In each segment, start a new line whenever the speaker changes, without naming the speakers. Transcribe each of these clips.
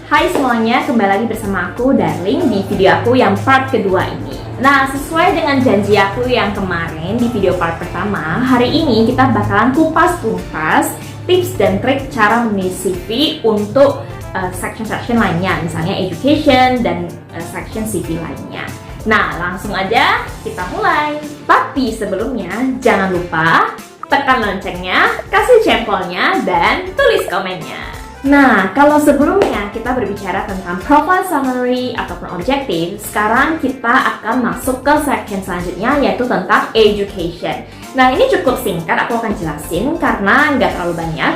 Hai semuanya, kembali lagi bersama aku, Darling, di video aku yang part kedua ini. Nah, sesuai dengan janji aku yang kemarin di video part pertama, hari ini kita bakalan kupas tuntas tips dan trik cara menulis CV untuk section-section lainnya, misalnya education dan section CV lainnya. Nah, langsung aja kita mulai. Tapi sebelumnya, jangan lupa tekan loncengnya, kasih jempolnya, dan tulis komennya. Nah, kalau sebelumnya kita berbicara tentang profile summary ataupun objektif, sekarang kita akan masuk ke section selanjutnya, yaitu tentang education. Nah, ini cukup singkat, aku akan jelasin karena nggak terlalu banyak.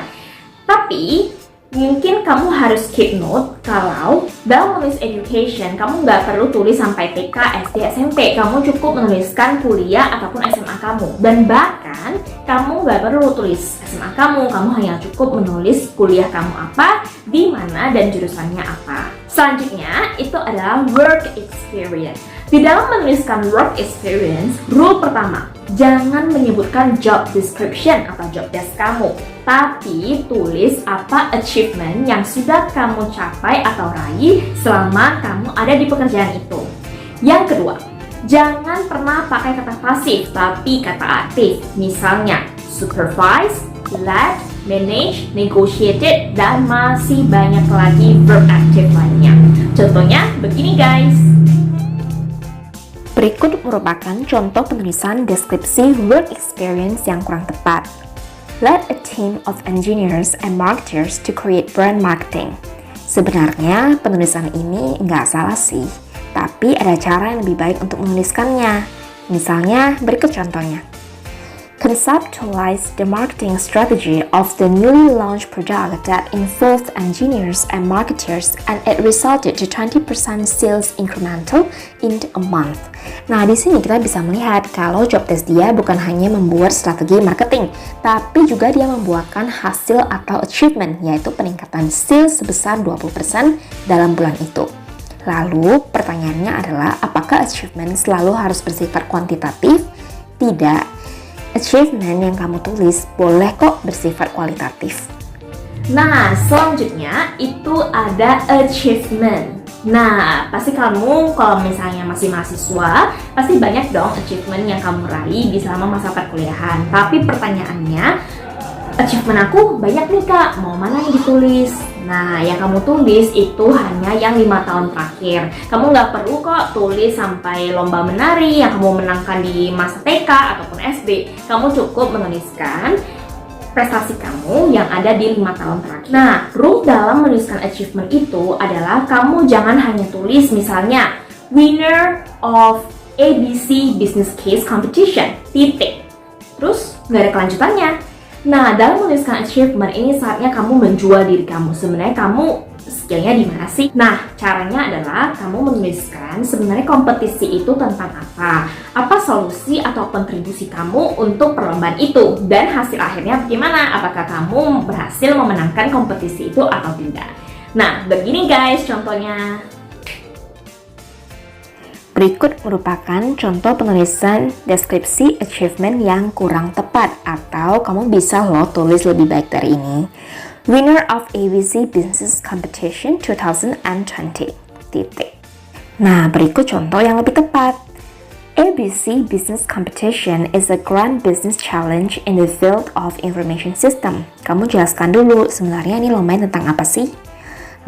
Tapi, mungkin kamu harus keep note kalau dalam menulis education, kamu nggak perlu tulis sampai TK, SD, SMP. Kamu cukup menuliskan kuliah ataupun SMA kamu. Dan bahkan, kamu nggak perlu tulis SMA kamu hanya cukup menulis kuliah kamu apa, di mana, dan jurusannya apa. Selanjutnya, itu adalah work experience. Di dalam menuliskan work experience, rule pertama, jangan menyebutkan job description atau job desk kamu, tapi tulis apa achievement yang sudah kamu capai atau raih selama kamu ada di pekerjaan itu. Yang kedua, jangan pernah pakai kata pasif, tapi kata aktif. Misalnya, supervise, led, manage, negotiated, dan masih banyak lagi verb active lainnya. Contohnya begini guys.
Berikut merupakan contoh penulisan deskripsi work experience yang kurang tepat. Led a team of engineers and marketers to create brand marketing. Sebenarnya penulisan ini nggak salah sih, tapi ada cara yang lebih baik untuk menuliskannya. Misalnya, berikut contohnya. Conceptualize the marketing strategy of the newly launched product that involved engineers and marketers, and it resulted to 20% sales incremental in a month. Nah, di sini kita bisa melihat kalau job desk dia bukan hanya membuat strategi marketing, tapi juga dia membuahkan hasil atau achievement, yaitu peningkatan sales sebesar 20% dalam bulan itu. Lalu, pertanyaannya adalah apakah achievement selalu harus bersifat kuantitatif? Tidak. Achievement yang kamu tulis boleh kok bersifat kualitatif.
Nah, selanjutnya itu ada achievement. Nah, pasti kamu kalau misalnya masih mahasiswa, pasti banyak dong achievement yang kamu raih di selama masa perkuliahan. Tapi pertanyaannya, achievement aku banyak nih kak, mau mana yang ditulis? Nah, yang kamu tulis itu hanya yang 5 tahun terakhir. Kamu nggak perlu kok tulis sampai lomba menari yang kamu menangkan di masa TK ataupun SD. Kamu cukup menuliskan prestasi kamu yang ada di 5 tahun terakhir. Nah, rule dalam menuliskan achievement itu adalah kamu jangan hanya tulis misalnya winner of ABC Business Case Competition, titik. Terus nggak ada kelanjutannya. Nah, dalam menuliskan achievement ini saatnya kamu menjual diri kamu. Sebenarnya kamu skillnya di mana sih? Nah, caranya adalah kamu menuliskan sebenarnya kompetisi itu tentang apa? Apa solusi atau kontribusi kamu untuk perlombaan itu? Dan hasil akhirnya bagaimana? Apakah kamu berhasil memenangkan kompetisi itu atau tidak? Nah, begini guys contohnya.
Berikut merupakan contoh penulisan deskripsi achievement yang kurang tepat, atau kamu bisa tulis lebih baik dari ini. Winner of ABC Business Competition 2020, titik. Nah, berikut contoh yang lebih tepat. ABC Business Competition is a grand business challenge in the field of information system. Kamu jelaskan dulu sebenarnya ini lomba tentang apa sih?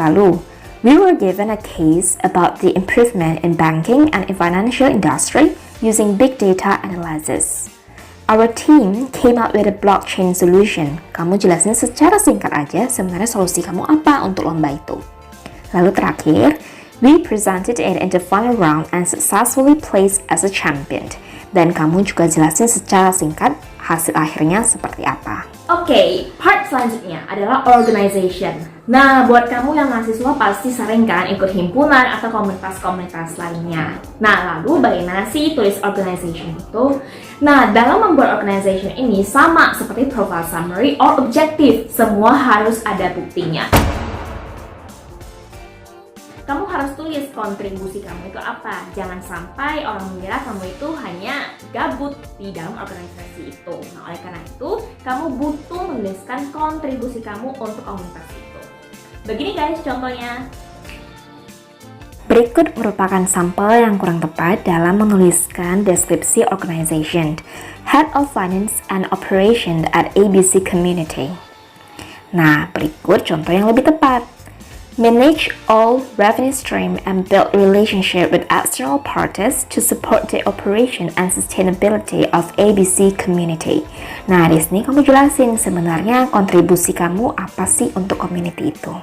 Lalu, we were given a case about the improvement in banking and financial industry using big data analysis. Our team came up with a blockchain solution. Kamu jelasin secara singkat aja sebenarnya solusi kamu apa untuk lomba itu. Lalu terakhir, we presented it in the final round and successfully placed as a champion. Dan kamu juga jelasin secara singkat hasil akhirnya seperti apa.
Oke, part selanjutnya adalah organization. Nah, buat kamu yang mahasiswa pasti sering kan ikut himpunan atau komunitas-komunitas lainnya. Nah, lalu bagaimana sih tulis organization itu? Nah, dalam membuat organization ini sama seperti profile summary or objective, semua harus ada buktinya. Kamu harus tulis kontribusi kamu itu apa. Jangan sampai orang mengira kamu itu hanya gabut di dalam organisasi itu. Nah, oleh karena itu, kamu butuh menuliskan kontribusi kamu untuk komunitas itu. Begini guys contohnya.
Berikut merupakan sampel yang kurang tepat dalam menuliskan deskripsi organization, Head of Finance and Operation at ABC Community. Nah, berikut contoh yang lebih tepat. Manage all revenue stream and build relationship with external parties to support the operation and sustainability of ABC community. Nah, di sini kamu jelasin sebenarnya kontribusi kamu apa sih untuk community itu.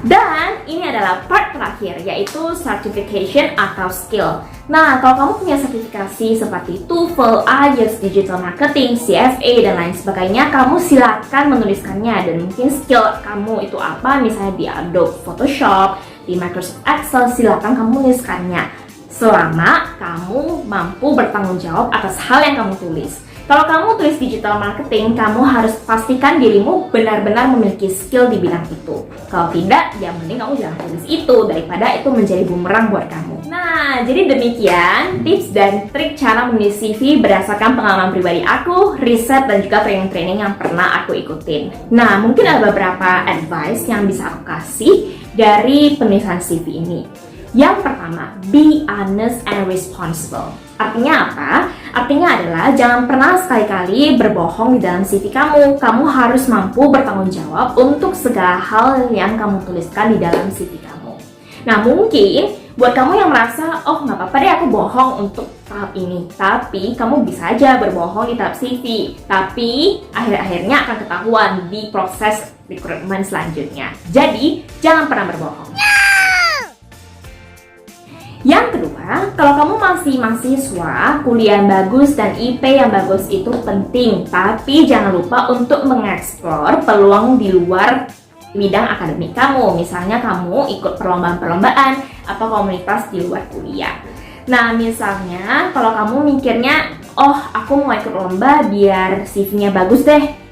Dan ini adalah part terakhir, yaitu certification atau skill. Nah, kalau kamu punya sertifikasi seperti TOEFL, IELTS, Digital Marketing, CFA, dan lain sebagainya, kamu silakan menuliskannya. Dan mungkin skill kamu itu apa, misalnya di Adobe Photoshop, di Microsoft Excel, silakan kamu menuliskannya. Selama kamu mampu bertanggung jawab atas hal yang kamu tulis. Kalau kamu tulis digital marketing, kamu harus pastikan dirimu benar-benar memiliki skill di bidang itu. Kalau tidak, ya mending kamu jangan tulis itu daripada itu menjadi bumerang buat kamu. Nah, jadi demikian tips dan trik cara menulis CV berdasarkan pengalaman pribadi aku, riset, dan juga training-training yang pernah aku ikutin. Nah, mungkin ada beberapa advice yang bisa aku kasih dari penulisan CV ini. Yang pertama, be honest and responsible. Artinya apa? Artinya adalah jangan pernah sekali-kali berbohong di dalam CV kamu. Kamu harus mampu bertanggung jawab untuk segala hal yang kamu tuliskan di dalam CV kamu. Nah, mungkin buat kamu yang merasa, oh nggak apa-apa deh aku bohong untuk tahap ini. Tapi kamu bisa aja berbohong di tahap CV. Tapi akhir-akhirnya akan ketahuan di proses rekrutmen selanjutnya. Jadi, jangan pernah berbohong. Yang kedua, kalau kamu masih mahasiswa, kuliah yang bagus dan IP yang bagus itu penting. Tapi jangan lupa untuk mengeksplor peluang di luar bidang akademik kamu. Misalnya kamu ikut perlombaan-perlombaan atau komunitas di luar kuliah. Nah, misalnya kalau kamu mikirnya, oh aku mau ikut lomba biar CV-nya bagus deh.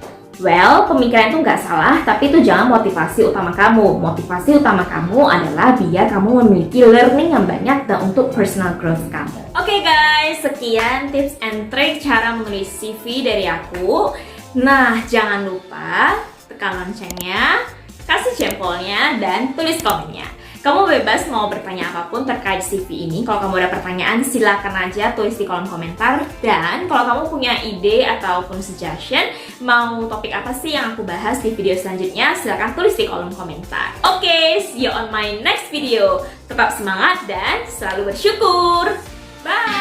Well, pemikiran itu nggak salah, tapi itu jangan motivasi utama kamu. Motivasi utama kamu adalah biar kamu memiliki learning yang banyak dan untuk personal growth kamu. Oke guys, sekian tips and trick cara menulis CV dari aku. Nah, jangan lupa tekan loncengnya, kasih jempolnya, dan tulis komennya. Kamu bebas mau bertanya apapun terkait CV ini. Kalau kamu ada pertanyaan, silakan aja tulis di kolom komentar. Dan kalau kamu punya ide ataupun suggestion, mau topik apa sih yang aku bahas di video selanjutnya, silakan tulis di kolom komentar. Oke, see you on my next video. Tetap semangat dan selalu bersyukur. Bye!